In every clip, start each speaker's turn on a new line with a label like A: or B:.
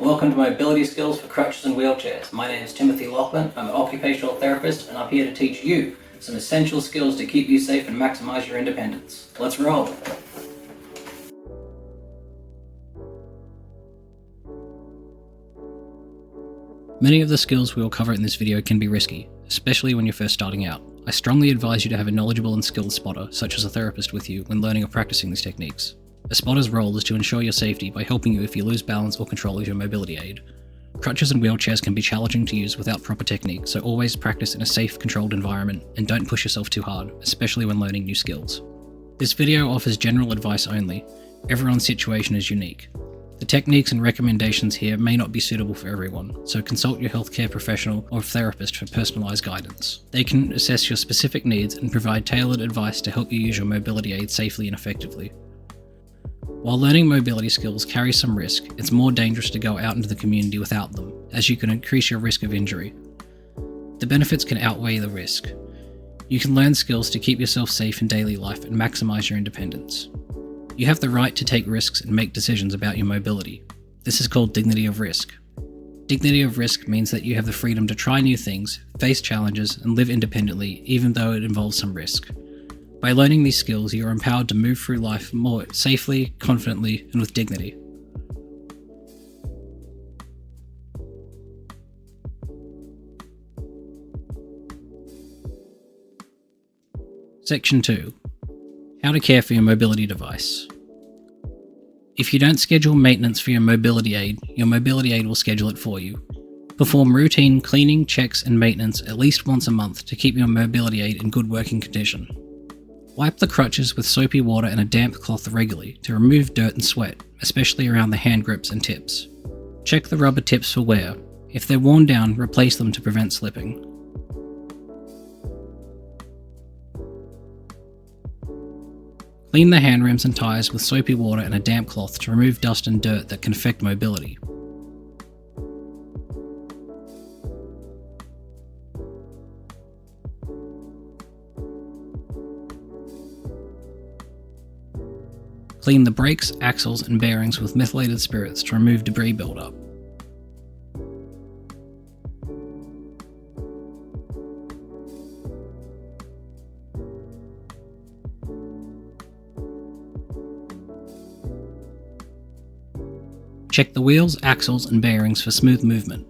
A: Welcome to Mobility Skills for Crutches and Wheelchairs. My name is Timothy Lachlan. I'm an occupational therapist and I'm here to teach you some essential skills to keep you safe and maximize your independence. Let's roll. Many of the skills we will cover in this video can be risky, especially when you're first starting out. I strongly advise you to have a knowledgeable and skilled spotter, such as a therapist, with you when learning or practicing these techniques. A spotter's role is to ensure your safety by helping you if you lose balance or control of your mobility aid. Crutches and wheelchairs can be challenging to use without proper technique, so always practice in a safe, controlled environment and don't push yourself too hard, especially when learning new skills. This video offers general advice only. Everyone's situation is unique. The techniques and recommendations here may not be suitable for everyone, so consult your healthcare professional or therapist for personalised guidance. They can assess your specific needs and provide tailored advice to help you use your mobility aid safely and effectively. While learning mobility skills carries some risk, it's more dangerous to go out into the community without them, as you can increase your risk of injury. The benefits can outweigh the risk. You can learn skills to keep yourself safe in daily life and maximise your independence. You have the right to take risks and make decisions about your mobility. This is called dignity of risk. Dignity of risk means that you have the freedom to try new things, face challenges, and live independently, even though it involves some risk. By learning these skills, you are empowered to move through life more safely, confidently, and with dignity. Section 2. How to care for your mobility device. If you don't schedule maintenance for your mobility aid will schedule it for you. Perform routine cleaning, checks, and maintenance at least once a month to keep your mobility aid in good working condition. Wipe the crutches with soapy water and a damp cloth regularly to remove dirt and sweat, especially around the hand grips and tips. Check the rubber tips for wear. If they're worn down, replace them to prevent slipping. Clean the hand rims and tyres with soapy water and a damp cloth to remove dust and dirt that can affect mobility. Clean the brakes, axles, and bearings with methylated spirits to remove debris buildup. Check the wheels, axles, and bearings for smooth movement.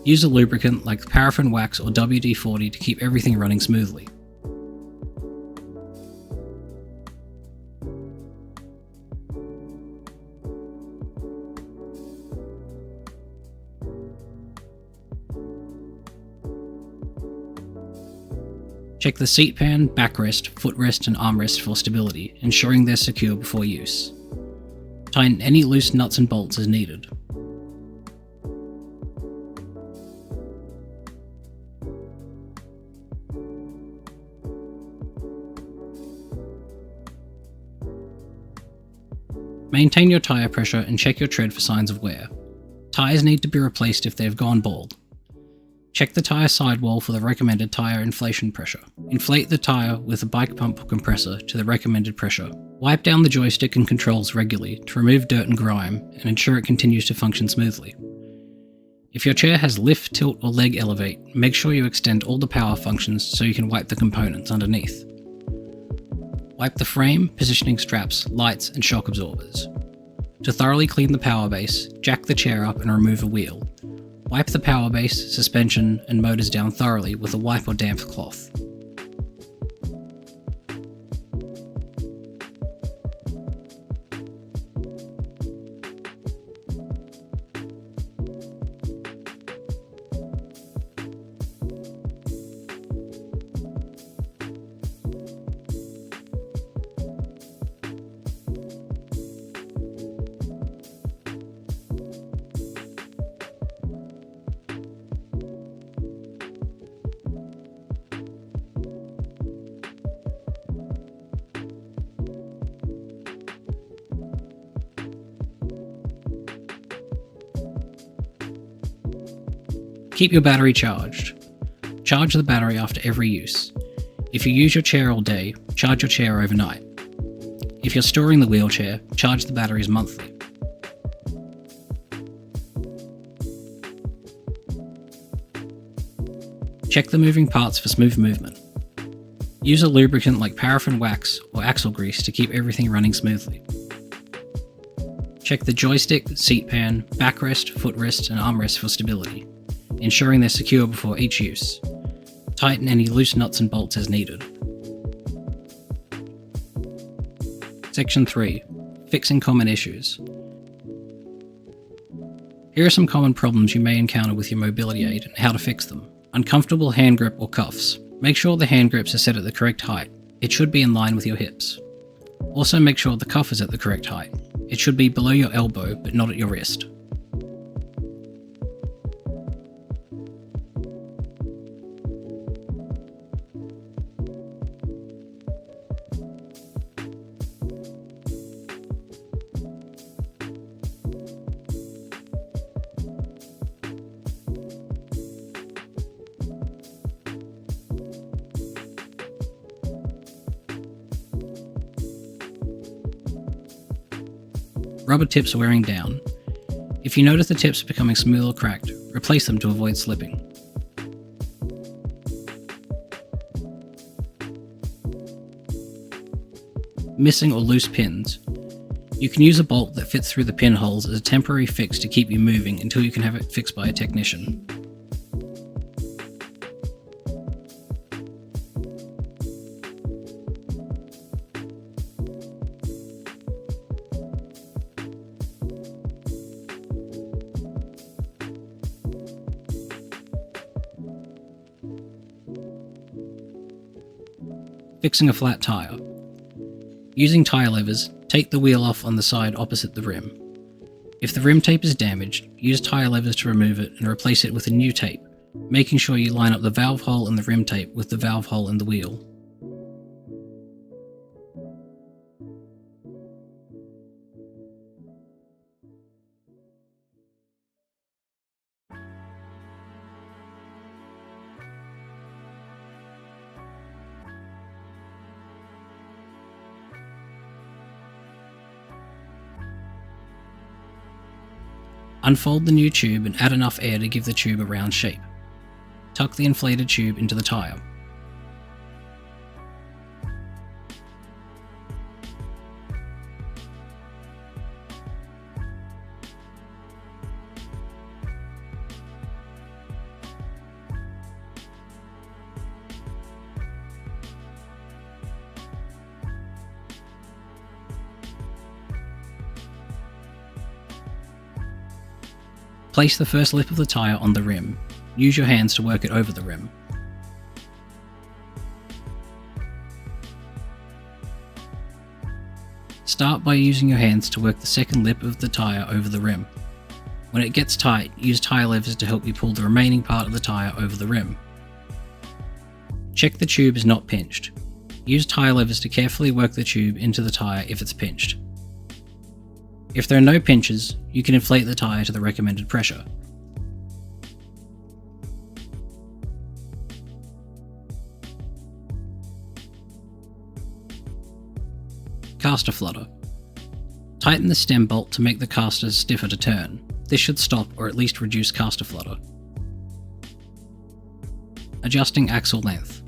A: Use a lubricant like paraffin wax or WD-40 to keep everything running smoothly. Check the seat pan, backrest, footrest, and armrest for stability, ensuring they're secure before use. Tighten any loose nuts and bolts as needed. Maintain your tyre pressure and check your tread for signs of wear. Tyres need to be replaced if they have gone bald. Check the tyre sidewall for the recommended tyre inflation pressure. Inflate the tyre with a bike pump or compressor to the recommended pressure. Wipe down the joystick and controls regularly to remove dirt and grime and ensure it continues to function smoothly. If your chair has lift, tilt, or leg elevate, make sure you extend all the power functions so you can wipe the components underneath. Wipe the frame, positioning straps, lights, and shock absorbers. To thoroughly clean the power base, jack the chair up and remove a wheel. Wipe the power base, suspension, and motors down thoroughly with a wipe or damp cloth. Keep your battery charged. Charge the battery after every use. If you use your chair all day, charge your chair overnight. If you're storing the wheelchair, charge the batteries monthly. Check the moving parts for smooth movement. Use a lubricant like paraffin wax or axle grease to keep everything running smoothly. Check the joystick, seat pan, backrest, footrest, and armrest for stability, ensuring they're secure before each use. Tighten any loose nuts and bolts as needed. Section 3. Fixing common issues. Here are some common problems you may encounter with your mobility aid and how to fix them. Uncomfortable hand grip or cuffs. Make sure the hand grips are set at the correct height. It should be in line with your hips. Also make sure the cuff is at the correct height. It should be below your elbow but not at your wrist. Rubber tips are wearing down. If you notice the tips are becoming smooth or cracked, replace them to avoid slipping. Missing or loose pins. You can use a bolt that fits through the pinholes as a temporary fix to keep you moving until you can have it fixed by a technician. Fixing a flat tyre. Using tyre levers, take the wheel off on the side opposite the rim. If the rim tape is damaged, use tyre levers to remove it and replace it with a new tape, making sure you line up the valve hole in the rim tape with the valve hole in the wheel. Unfold the new tube and add enough air to give the tube a round shape. Tuck the inflated tube into the tyre. Place the first lip of the tyre on the rim. Use your hands to work it over the rim. Start by using your hands to work the second lip of the tyre over the rim. When it gets tight, use tyre levers to help you pull the remaining part of the tyre over the rim. Check the tube is not pinched. Use tyre levers to carefully work the tube into the tyre if it's pinched. If there are no pinches, you can inflate the tyre to the recommended pressure. Caster flutter. Tighten the stem bolt to make the casters stiffer to turn. This should stop or at least reduce caster flutter. Adjusting axle length.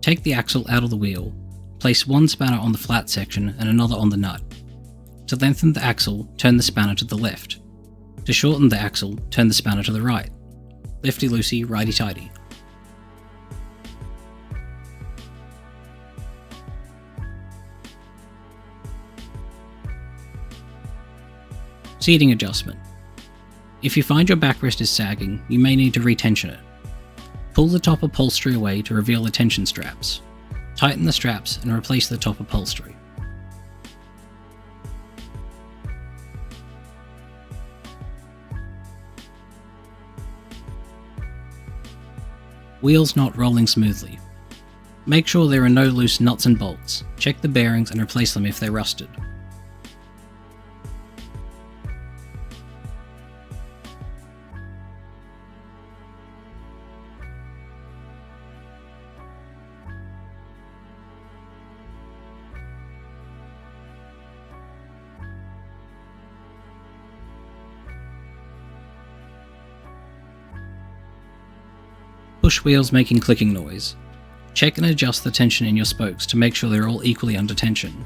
A: Take the axle out of the wheel. Place one spanner on the flat section and another on the nut. To lengthen the axle, turn the spanner to the left. To shorten the axle, turn the spanner to the right. Lefty-loosey, righty-tighty. Seating adjustment. If you find your backrest is sagging, you may need to retension it. Pull the top upholstery away to reveal the tension straps. Tighten the straps and replace the top upholstery. Wheels not rolling smoothly. Make sure there are no loose nuts and bolts. Check the bearings and replace them if they're rusted. Push wheels making clicking noise. Check and adjust the tension in your spokes to make sure they're all equally under tension.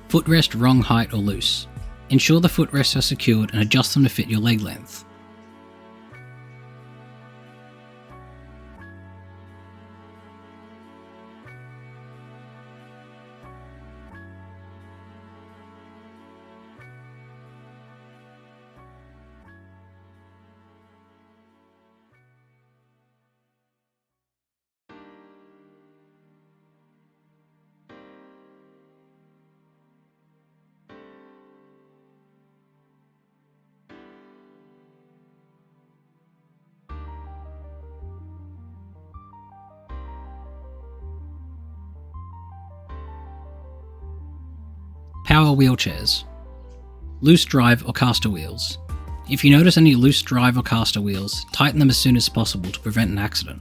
A: Footrest wrong height or loose. Ensure the footrests are secured and adjust them to fit your leg length. Power wheelchairs. Loose drive or caster wheels. If you notice any loose drive or caster wheels, tighten them as soon as possible to prevent an accident.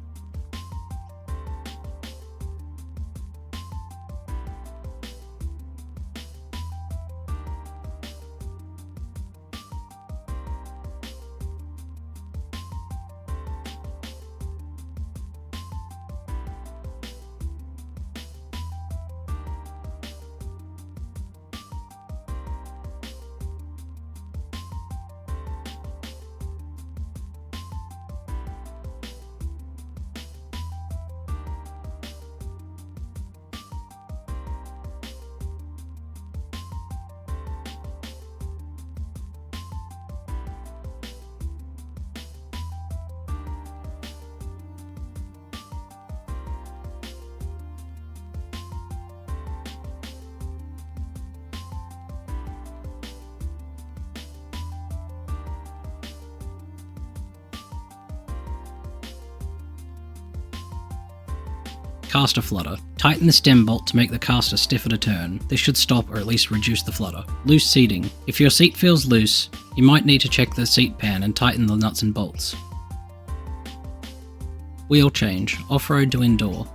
A: Caster flutter. Tighten the stem bolt to make the caster stiffer to turn. This should stop or at least reduce the flutter. Loose seating. If your seat feels loose, you might need to check the seat pan and tighten the nuts and bolts. Wheel change. Off-road to indoor.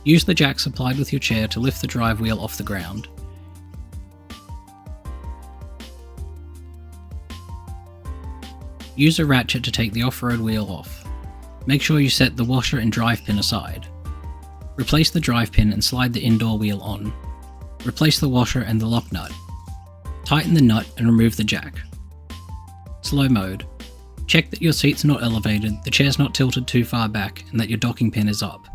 A: Use the jack supplied with your chair to lift the drive wheel off the ground. Use a ratchet to take the off-road wheel off. Make sure you set the washer and drive pin aside. Replace the drive pin and slide the indoor wheel on. Replace the washer and the lock nut. Tighten the nut and remove the jack. Slow mode. Check that your seat's not elevated, the chair's not tilted too far back, and that your docking pin is up.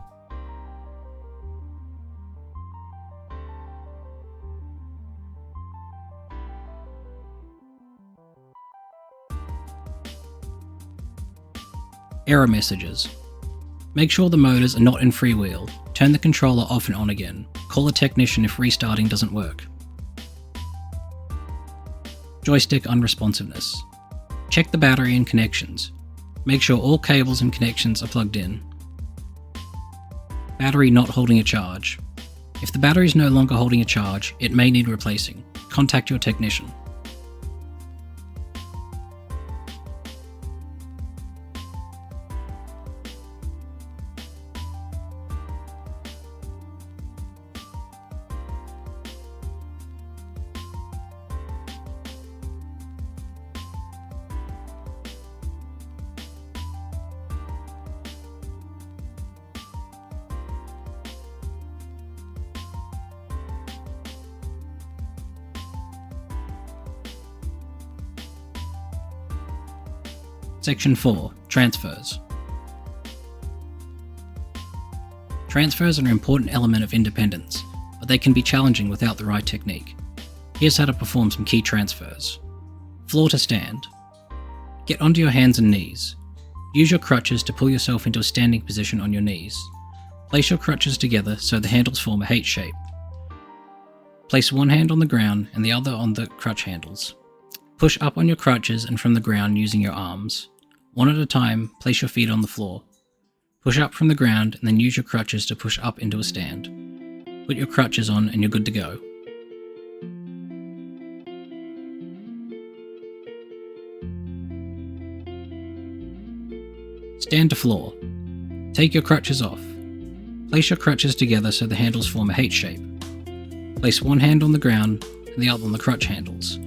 A: Error messages. Make sure the motors are not in freewheel. Turn the controller off and on again. Call a technician if restarting doesn't work. Joystick unresponsiveness. Check the battery and connections. Make sure all cables and connections are plugged in. Battery not holding a charge. If the battery is no longer holding a charge, it may need replacing. Contact your technician. Section 4. Transfers. Transfers are an important element of independence, but they can be challenging without the right technique. Here's how to perform some key transfers. Floor to stand. Get onto your hands and knees. Use your crutches to pull yourself into a standing position on your knees. Place your crutches together so the handles form a H shape. Place one hand on the ground and the other on the crutch handles. Push up on your crutches and from the ground using your arms. One at a time, place your feet on the floor. Push up from the ground and then use your crutches to push up into a stand. Put your crutches on and you're good to go. Stand to floor. Take your crutches off. Place your crutches together so the handles form a H shape. Place one hand on the ground and the other on the crutch handles.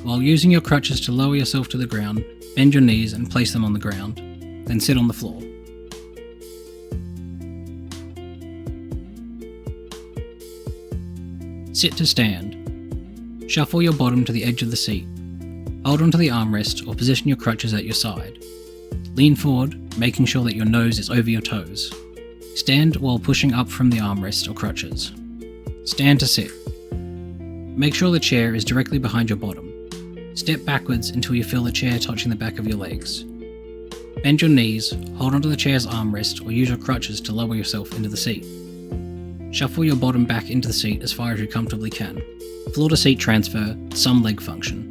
A: While using your crutches to lower yourself to the ground, bend your knees and place them on the ground, then sit on the floor. Sit to stand. Shuffle your bottom to the edge of the seat. Hold onto the armrest or position your crutches at your side. Lean forward, making sure that your nose is over your toes. Stand while pushing up from the armrest or crutches. Stand to sit. Make sure the chair is directly behind your bottom. Step backwards until you feel the chair touching the back of your legs. Bend your knees, hold onto the chair's armrest or use your crutches to lower yourself into the seat. Shuffle your bottom back into the seat as far as you comfortably can. Floor to seat transfer, some leg function.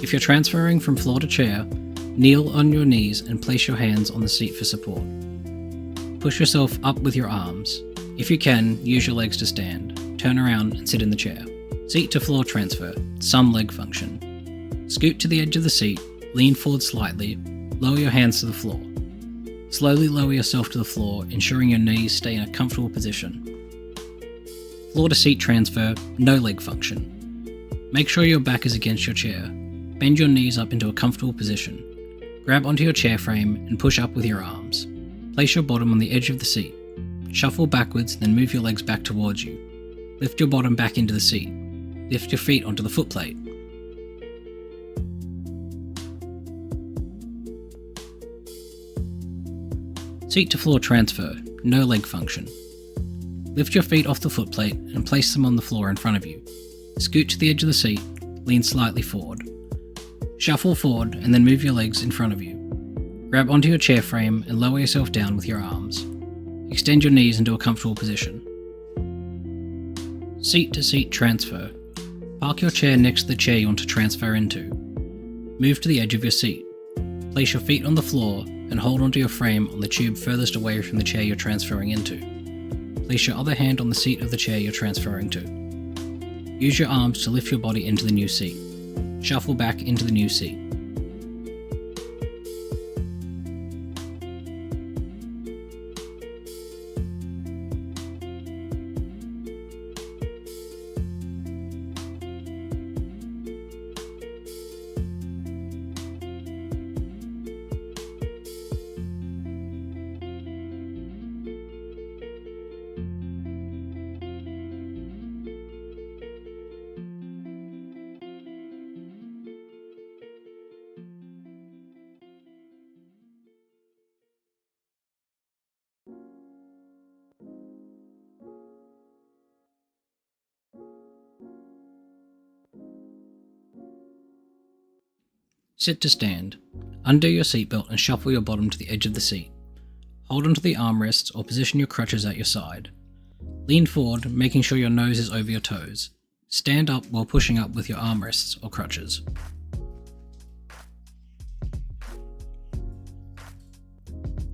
A: If you're transferring from floor to chair, kneel on your knees and place your hands on the seat for support. Push yourself up with your arms. If you can, use your legs to stand. Turn around and sit in the chair. Seat to floor transfer, some leg function. Scoot to the edge of the seat, lean forward slightly, lower your hands to the floor. Slowly lower yourself to the floor, ensuring your knees stay in a comfortable position. Floor to seat transfer, no leg function. Make sure your back is against your chair. Bend your knees up into a comfortable position. Grab onto your chair frame and push up with your arms. Place your bottom on the edge of the seat. Shuffle backwards, then move your legs back towards you. Lift your bottom back into the seat. Lift your feet onto the footplate. Seat to floor transfer, no leg function. Lift your feet off the footplate and place them on the floor in front of you. Scoot to the edge of the seat, lean slightly forward. Shuffle forward and then move your legs in front of you. Grab onto your chair frame and lower yourself down with your arms. Extend your knees into a comfortable position. Seat to seat transfer. Park your chair next to the chair you want to transfer into. Move to the edge of your seat. Place your feet on the floor and hold onto your frame on the tube furthest away from the chair you're transferring into. Place your other hand on the seat of the chair you're transferring to. Use your arms to lift your body into the new seat. Shuffle back into the new seat. Sit to stand. Undo your seatbelt and shuffle your bottom to the edge of the seat. Hold onto the armrests or position your crutches at your side. Lean forward, making sure your nose is over your toes. Stand up while pushing up with your armrests or crutches.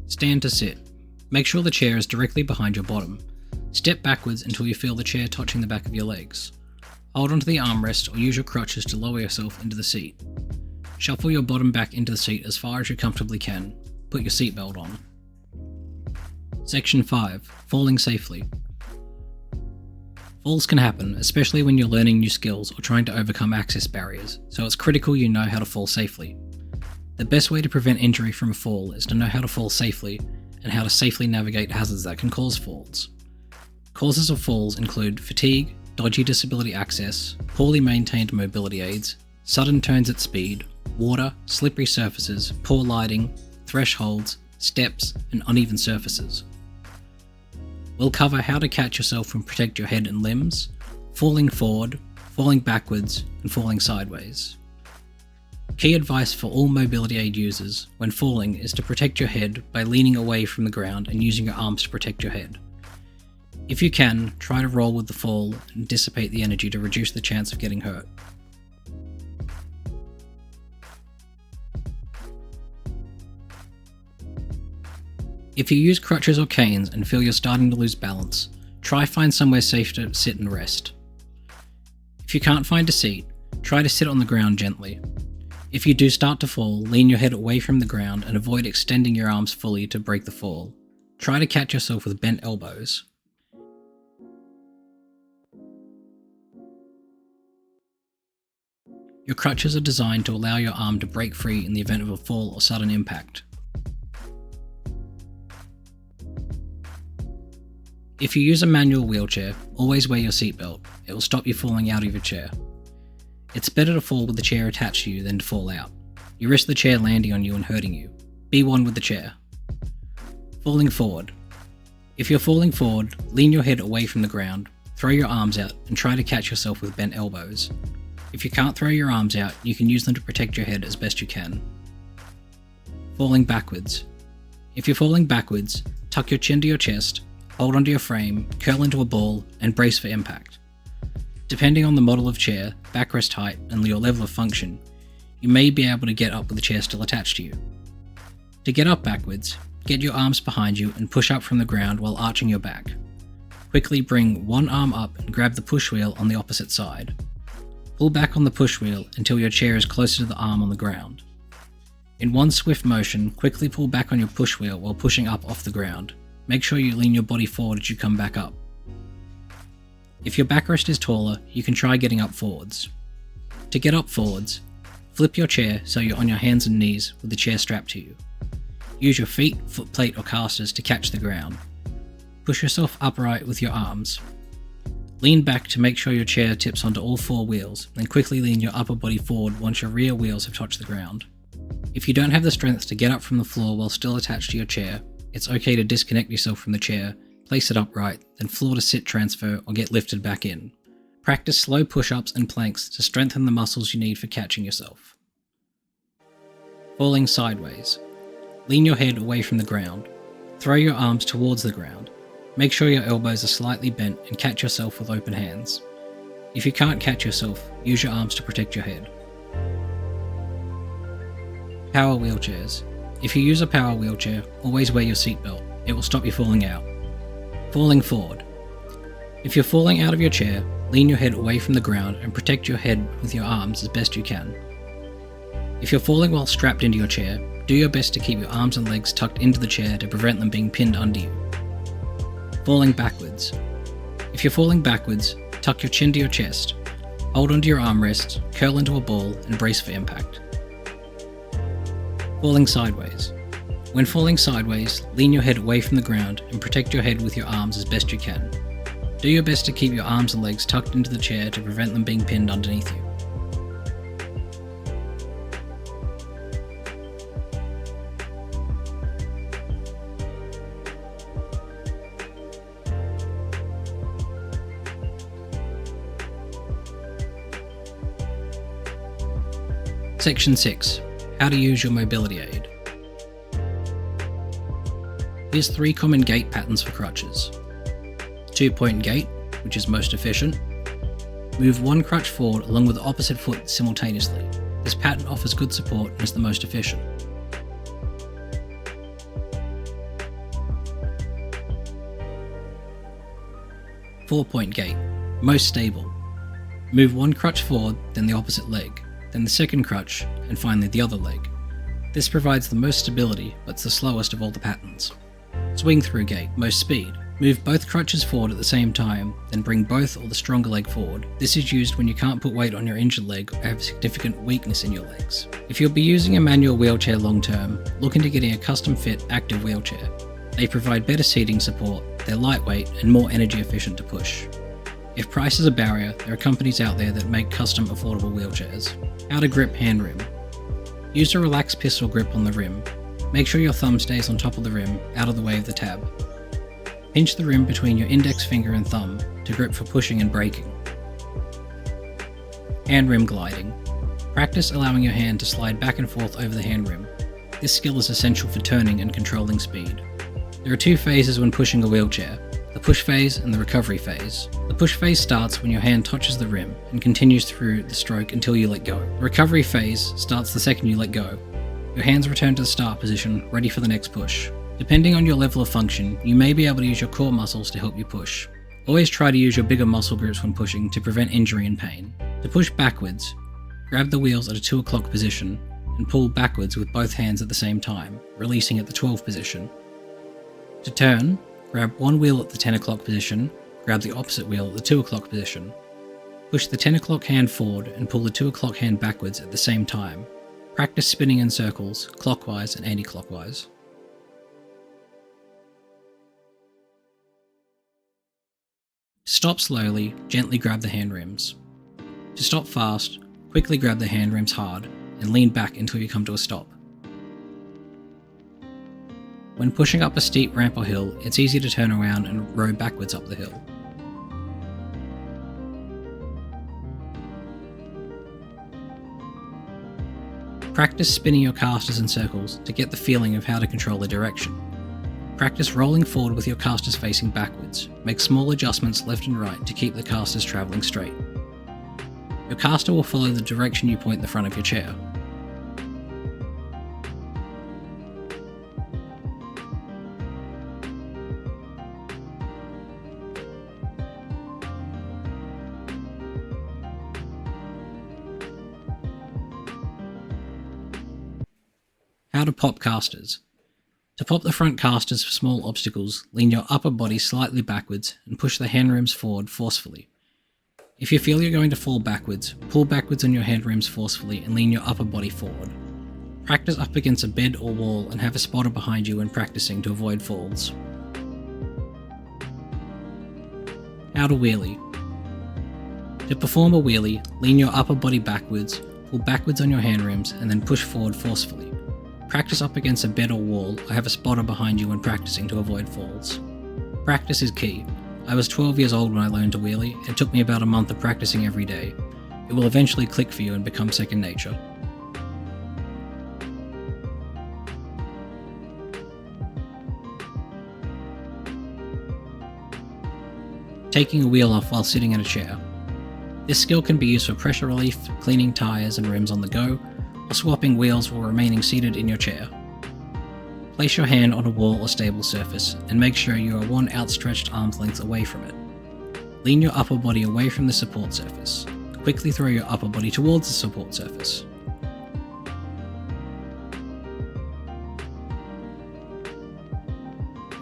A: Stand to sit. Make sure the chair is directly behind your bottom. Step backwards until you feel the chair touching the back of your legs. Hold onto the armrest or use your crutches to lower yourself into the seat. Shuffle your bottom back into the seat as far as you comfortably can. Put your seatbelt on. Section 5. Falling safely. Falls can happen, especially when you're learning new skills or trying to overcome access barriers, so it's critical you know how to fall safely. The best way to prevent injury from a fall is to know how to fall safely and how to safely navigate hazards that can cause falls. Causes of falls include fatigue, dodgy disability access, poorly maintained mobility aids, sudden turns at speed, water, slippery surfaces, poor lighting, thresholds, steps, and uneven surfaces. We'll cover how to catch yourself and protect your head and limbs, falling forward, falling backwards, and falling sideways. Key advice for all mobility aid users when falling is to protect your head by leaning away from the ground and using your arms to protect your head. If you can, try to roll with the fall and dissipate the energy to reduce the chance of getting hurt. If you use crutches or canes and feel you're starting to lose balance, try find somewhere safe to sit and rest. If you can't find a seat, try to sit on the ground gently. If you do start to fall, lean your head away from the ground and avoid extending your arms fully to break the fall. Try to catch yourself with bent elbows. Your crutches are designed to allow your arm to break free in the event of a fall or sudden impact. If you use a manual wheelchair, always wear your seatbelt. It will stop you falling out of your chair. It's better to fall with the chair attached to you than to fall out. You risk the chair landing on you and hurting you. Be one with the chair. Falling forward. If you're falling forward, lean your head away from the ground, throw your arms out and try to catch yourself with bent elbows. If you can't throw your arms out, you can use them to protect your head as best you can. Falling backwards. If you're falling backwards, tuck your chin to your chest, hold onto your frame, curl into a ball, and brace for impact. Depending on the model of chair, backrest height, and your level of function, you may be able to get up with the chair still attached to you. To get up backwards, get your arms behind you and push up from the ground while arching your back. Quickly bring one arm up and grab the push wheel on the opposite side. Pull back on the push wheel until your chair is closer to the arm on the ground. In one swift motion, quickly pull back on your push wheel while pushing up off the ground. Make sure you lean your body forward as you come back up. If your backrest is taller, you can try getting up forwards. To get up forwards, flip your chair so you're on your hands and knees with the chair strapped to you. Use your feet, foot plate or casters to catch the ground. Push yourself upright with your arms. Lean back to make sure your chair tips onto all four wheels, then quickly lean your upper body forward once your rear wheels have touched the ground. If you don't have the strength to get up from the floor while still attached to your chair, it's okay to disconnect yourself from the chair, place it upright, then floor to sit transfer or get lifted back in. Practice slow push-ups and planks to strengthen the muscles you need for catching yourself. Falling sideways. Lean your head away from the ground. Throw your arms towards the ground. Make sure your elbows are slightly bent and catch yourself with open hands. If you can't catch yourself, use your arms to protect your head. Power wheelchairs. If you use a power wheelchair, always wear your seatbelt. It will stop you falling out. Falling forward. If you're falling out of your chair, lean your head away from the ground and protect your head with your arms as best you can. If you're falling while strapped into your chair, do your best to keep your arms and legs tucked into the chair to prevent them being pinned under you. Falling backwards. If you're falling backwards, tuck your chin to your chest, hold onto your armrests, curl into a ball, and brace for impact. Falling sideways. When falling sideways, lean your head away from the ground and protect your head with your arms as best you can. Do your best to keep your arms and legs tucked into the chair to prevent them being pinned underneath you. Section 6. How to use your mobility aid. Here's 3 common gait patterns for crutches. 2-point gait, which is most efficient. Move one crutch forward along with the opposite foot simultaneously. This pattern offers good support and is the most efficient. 4-point gait, most stable. Move one crutch forward, then the opposite leg, then the second crutch, and finally the other leg. This provides the most stability, but it's the slowest of all the patterns. Swing through gait, most speed. Move both crutches forward at the same time, then bring both or the stronger leg forward. This is used when you can't put weight on your injured leg or have significant weakness in your legs. If you'll be using a manual wheelchair long term, look into getting a custom fit active wheelchair. They provide better seating support, they're lightweight and more energy efficient to push. If price is a barrier, there are companies out there that make custom affordable wheelchairs. How to grip hand rim. Use a relaxed pistol grip on the rim. Make sure your thumb stays on top of the rim, out of the way of the tab. Pinch the rim between your index finger and thumb to grip for pushing and braking. Hand rim gliding. Practice allowing your hand to slide back and forth over the hand rim. This skill is essential for turning and controlling speed. There are 2 phases when pushing a wheelchair, the push phase and the recovery phase. The push phase starts when your hand touches the rim and continues through the stroke until you let go. The recovery phase starts the second you let go. Your hands return to the start position, ready for the next push. Depending on your level of function, you may be able to use your core muscles to help you push. Always try to use your bigger muscle groups when pushing to prevent injury and pain. To push backwards, grab the wheels at a 2 o'clock position and pull backwards with both hands at the same time, releasing at the 12 position. To turn, grab one wheel at the 10 o'clock position, grab the opposite wheel at the 2 o'clock position. Push the 10 o'clock hand forward and pull the 2 o'clock hand backwards at the same time. Practice spinning in circles, clockwise and anti-clockwise. To stop slowly, gently grab the hand rims. To stop fast, quickly grab the hand rims hard and lean back until you come to a stop. When pushing up a steep ramp or hill, it's easy to turn around and row backwards up the hill. Practice spinning your casters in circles to get the feeling of how to control the direction. Practice rolling forward with your casters facing backwards. Make small adjustments left and right to keep the casters travelling straight. Your caster will follow the direction you point the front of your chair. How to pop casters. To pop the front casters for small obstacles, lean your upper body slightly backwards and push the hand rims forward forcefully. If you feel you're going to fall backwards, pull backwards on your hand rims forcefully and lean your upper body forward. Practice up against a bed or wall and have a spotter behind you when practicing to avoid falls. How to wheelie. To perform a wheelie, lean your upper body backwards, pull backwards on your hand rims and then push forward forcefully. Practice up against a bed or wall or have a spotter behind you when practicing to avoid falls. Practice is key. I was 12 years old when I learned to wheelie. It took me about a month of practicing every day. It will eventually click for you and become second nature. Taking a wheel off while sitting in a chair. This skill can be used for pressure relief, cleaning tyres and rims on the go, or swapping wheels while remaining seated in your chair. Place your hand on a wall or stable surface and make sure you are one outstretched arm's length away from it. Lean your upper body away from the support surface. Quickly throw your upper body towards the support surface.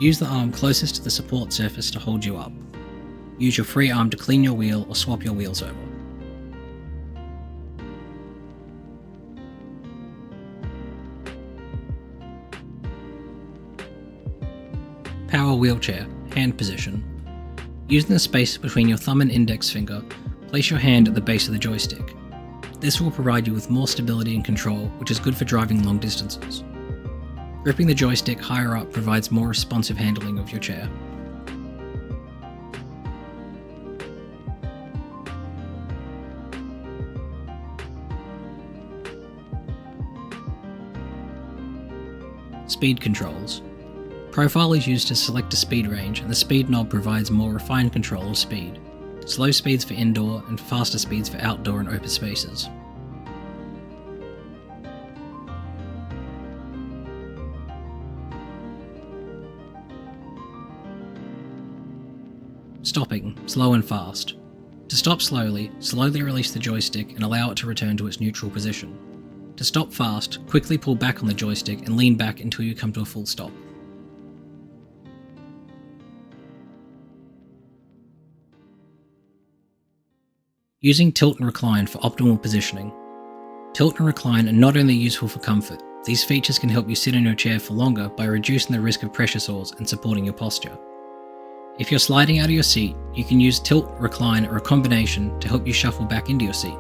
A: Use the arm closest to the support surface to hold you up. Use your free arm to clean your wheel or swap your wheels over. Power wheelchair, hand position. Using the space between your thumb and index finger, place your hand at the base of the joystick. This will provide you with more stability and control, which is good for driving long distances. Gripping the joystick higher up provides more responsive handling of your chair. Speed controls. Profile is used to select a speed range, and the speed knob provides more refined control of speed. Slow speeds for indoor and faster speeds for outdoor and open spaces. Stopping, slow and fast. To stop slowly release the joystick and allow it to return to its neutral position. To stop fast, quickly pull back on the joystick and lean back until you come to a full stop. Using tilt and recline for optimal positioning. Tilt and recline are not only useful for comfort, these features can help you sit in your chair for longer by reducing the risk of pressure sores and supporting your posture. If you're sliding out of your seat, you can use tilt, recline, or a combination to help you shuffle back into your seat.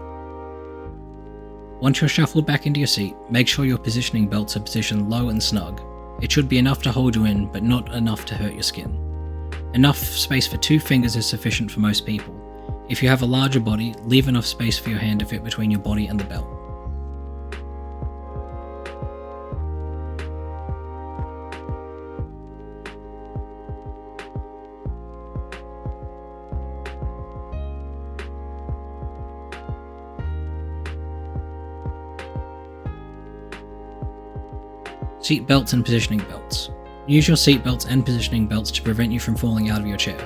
A: Once you're shuffled back into your seat, make sure your positioning belts are positioned low and snug. It should be enough to hold you in, but not enough to hurt your skin. Enough space for 2 fingers is sufficient for most people. If you have a larger body, leave enough space for your hand to fit between your body and the belt. Seat belts and positioning belts. Use your seat belts and positioning belts to prevent you from falling out of your chair.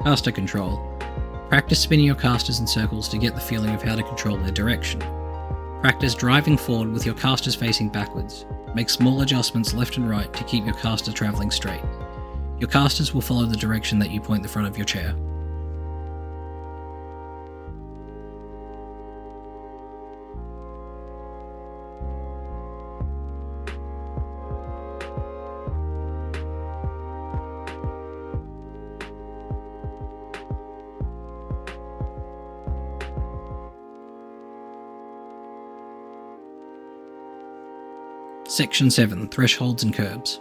A: Caster control. Practice spinning your casters in circles to get the feeling of how to control their direction. Practice driving forward with your casters facing backwards. Make small adjustments left and right to keep your caster travelling straight. Your casters will follow the direction that you point the front of your chair. Section 7. Thresholds and Curbs.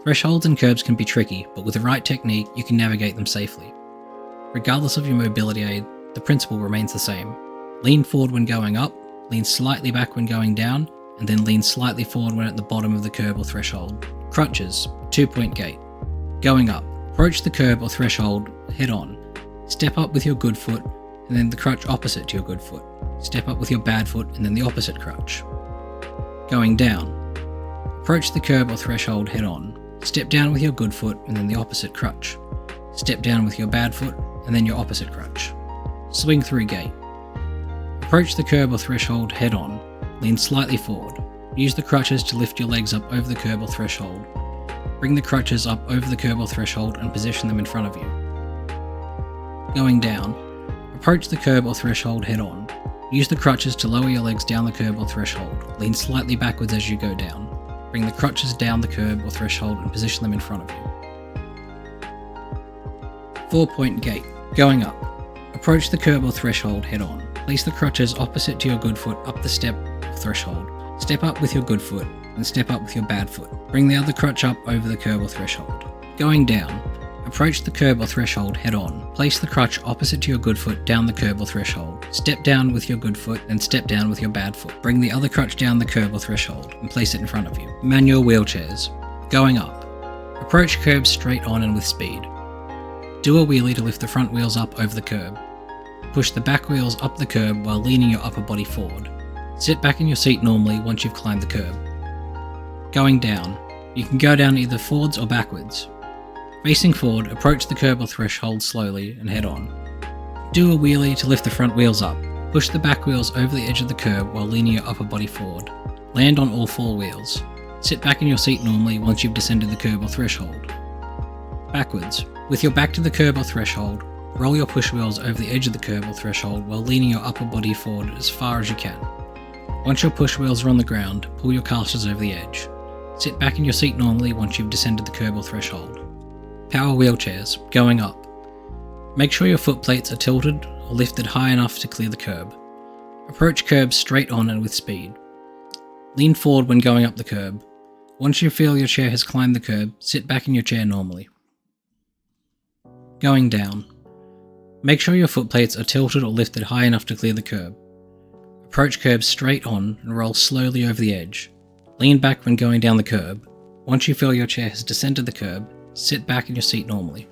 A: Thresholds and curbs can be tricky, but with the right technique, you can navigate them safely. Regardless of your mobility aid, the principle remains the same. Lean forward when going up, lean slightly back when going down, and then lean slightly forward when at the bottom of the curb or threshold. Crutches, 2-point gait. Going up, approach the curb or threshold head on. Step up with your good foot, and then the crutch opposite to your good foot. Step up with your bad foot, and then the opposite crutch. Going down. Approach the curb or threshold head on. Step down with your good foot and then the opposite crutch. Step down with your bad foot and then your opposite crutch. Swing through gait. Approach the curb or threshold head on. Lean slightly forward. Use the crutches to lift your legs up over the curb or threshold. Bring the crutches up over the curb or threshold and position them in front of you. Going down. Approach the curb or threshold head on. Use the crutches to lower your legs down the curb or threshold. Lean slightly backwards as you go down. Bring the crutches down the curb or threshold and position them in front of you. 4-point gait. Going up. Approach the curb or threshold head on. Place the crutches opposite to your good foot up the step or threshold. Step up with your good foot and step up with your bad foot. Bring the other crutch up over the curb or threshold. Going down. Approach the curb or threshold head on. Place the crutch opposite to your good foot down the curb or threshold. Step down with your good foot and step down with your bad foot. Bring the other crutch down the curb or threshold and place it in front of you. Manual wheelchairs. Going up. Approach curb straight on and with speed. Do a wheelie to lift the front wheels up over the curb. Push the back wheels up the curb while leaning your upper body forward. Sit back in your seat normally once you've climbed the curb. Going down. You can go down either forwards or backwards. Facing forward, approach the curb or threshold slowly and head on. Do a wheelie to lift the front wheels up. Push the back wheels over the edge of the curb while leaning your upper body forward. Land on all 4 wheels. Sit back in your seat normally once you've descended the curb or threshold. Backwards. With your back to the curb or threshold, roll your push wheels over the edge of the curb or threshold while leaning your upper body forward as far as you can. Once your push wheels are on the ground, pull your casters over the edge. Sit back in your seat normally once you've descended the curb or threshold. Power wheelchairs. Going up. Make sure your foot plates are tilted or lifted high enough to clear the curb. Approach curb straight on and with speed. Lean forward when going up the curb. Once you feel your chair has climbed the curb, sit back in your chair normally. Going down. Make sure your foot plates are tilted or lifted high enough to clear the curb. Approach curb straight on and roll slowly over the edge. Lean back when going down the curb. Once you feel your chair has descended the curb, sit back in your seat normally.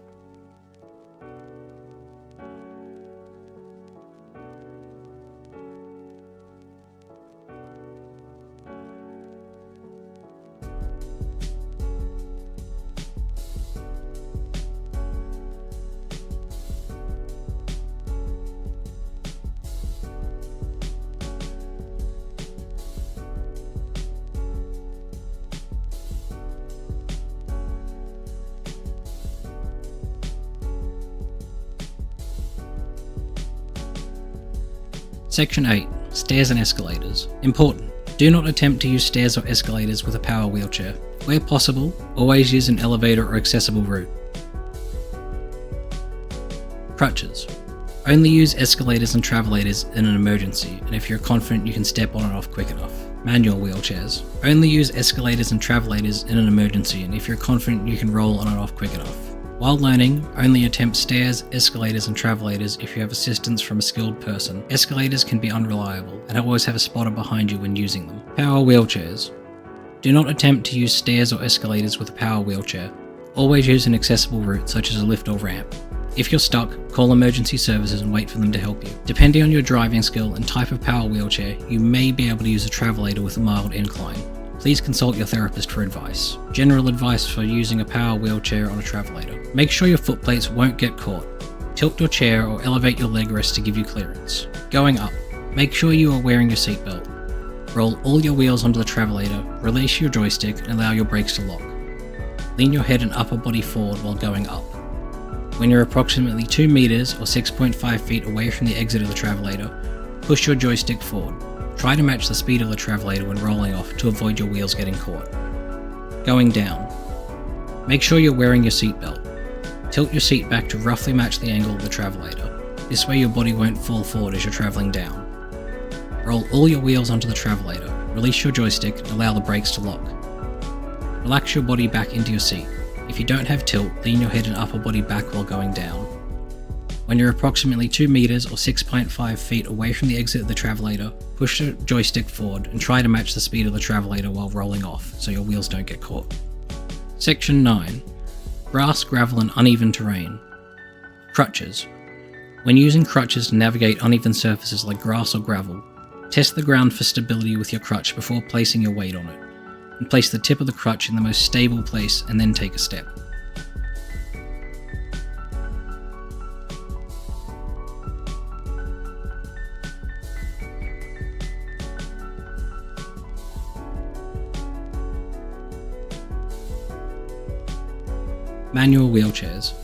A: Section 8. Stairs and escalators. Important. Do not attempt to use stairs or escalators with a power wheelchair. Where possible, always use an elevator or accessible route. Crutches. Only use escalators and travelators in an emergency, and if you're confident you can step on and off quick enough. Manual wheelchairs. Only use escalators and travelators in an emergency, and if you're confident you can roll on and off quick enough. While learning, only attempt stairs, escalators and travelators if you have assistance from a skilled person. Escalators can be unreliable, and always have a spotter behind you when using them. Power wheelchairs. Do not attempt to use stairs or escalators with a power wheelchair. Always use an accessible route such as a lift or ramp. If you're stuck, call emergency services and wait for them to help you. Depending on your driving skill and type of power wheelchair, you may be able to use a travelator with a mild incline. Please consult your therapist for advice. General advice for using a power wheelchair on a travelator. Make sure your foot plates won't get caught. Tilt your chair or elevate your leg rest to give you clearance. Going up, make sure you are wearing your seatbelt. Roll all your wheels onto the travelator, release your joystick and allow your brakes to lock. Lean your head and upper body forward while going up. When you're approximately 2 meters or 6.5 feet away from the exit of the travelator, push your joystick forward. Try to match the speed of the travelator when rolling off to avoid your wheels getting caught. Going down. Make sure you're wearing your seatbelt. Tilt your seat back to roughly match the angle of the travelator. This way your body won't fall forward as you're traveling down. Roll all your wheels onto the travelator, release your joystick and allow the brakes to lock. Relax your body back into your seat. If you don't have tilt, lean your head and upper body back while going down. When you're approximately 2 meters or 6.5 feet away from the exit of the travelator, push the joystick forward and try to match the speed of the travelator while rolling off so your wheels don't get caught. Section 9. Grass, gravel and uneven terrain. Crutches. When using crutches to navigate uneven surfaces like grass or gravel, test the ground for stability with your crutch before placing your weight on it, and place the tip of the crutch in the most stable place and then take a step. Manual wheelchairs.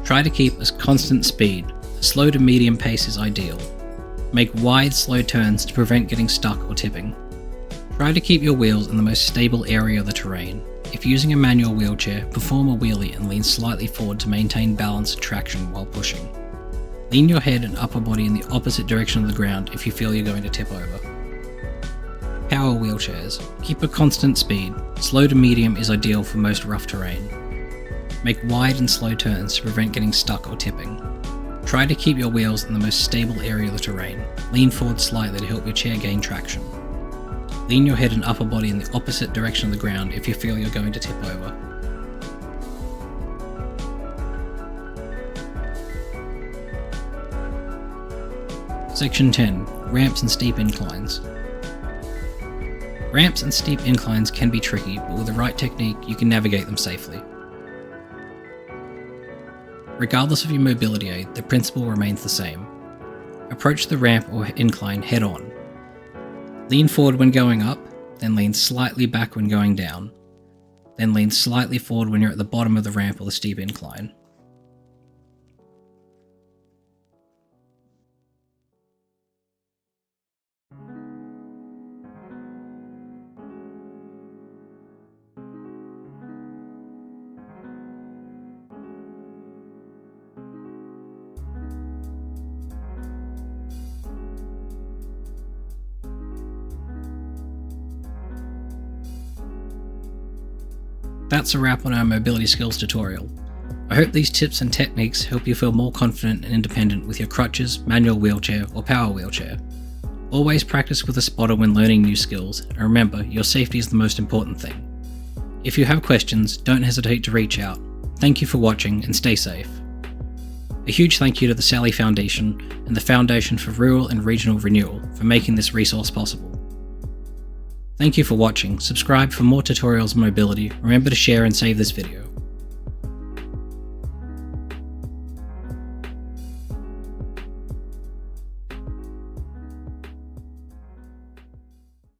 A: Try to keep a constant speed. A slow to medium pace is ideal. Make wide, slow turns to prevent getting stuck or tipping. Try to keep your wheels in the most stable area of the terrain. If using a manual wheelchair, perform a wheelie and lean slightly forward to maintain balance and traction while pushing. Lean your head and upper body in the opposite direction of the ground if you feel you're going to tip over. Power wheelchairs. Keep a constant speed. Slow to medium is ideal for most rough terrain. Make wide and slow turns to prevent getting stuck or tipping. Try to keep your wheels in the most stable area of the terrain. Lean forward slightly to help your chair gain traction. Lean your head and upper body in the opposite direction of the ground if you feel you're going to tip over. Section 10. Ramps and steep inclines. Ramps and steep inclines can be tricky, but with the right technique you can navigate them safely. Regardless of your mobility aid, the principle remains the same. Approach the ramp or incline head on. Lean forward when going up, then lean slightly back when going down. Then lean slightly forward when you're at the bottom of the ramp or the steep incline. That's a wrap on our mobility skills tutorial. I hope these tips and techniques help you feel more confident and independent with your crutches, manual wheelchair, or power wheelchair. Always practice with a spotter when learning new skills, and remember, your safety is the most important thing. If you have questions, don't hesitate to reach out. Thank you for watching and stay safe. A huge thank you to the Sally Foundation and the Foundation for Rural and Regional Renewal for making this resource possible. Thank you for watching. Subscribe for more tutorials on mobility. Remember to share and save this video.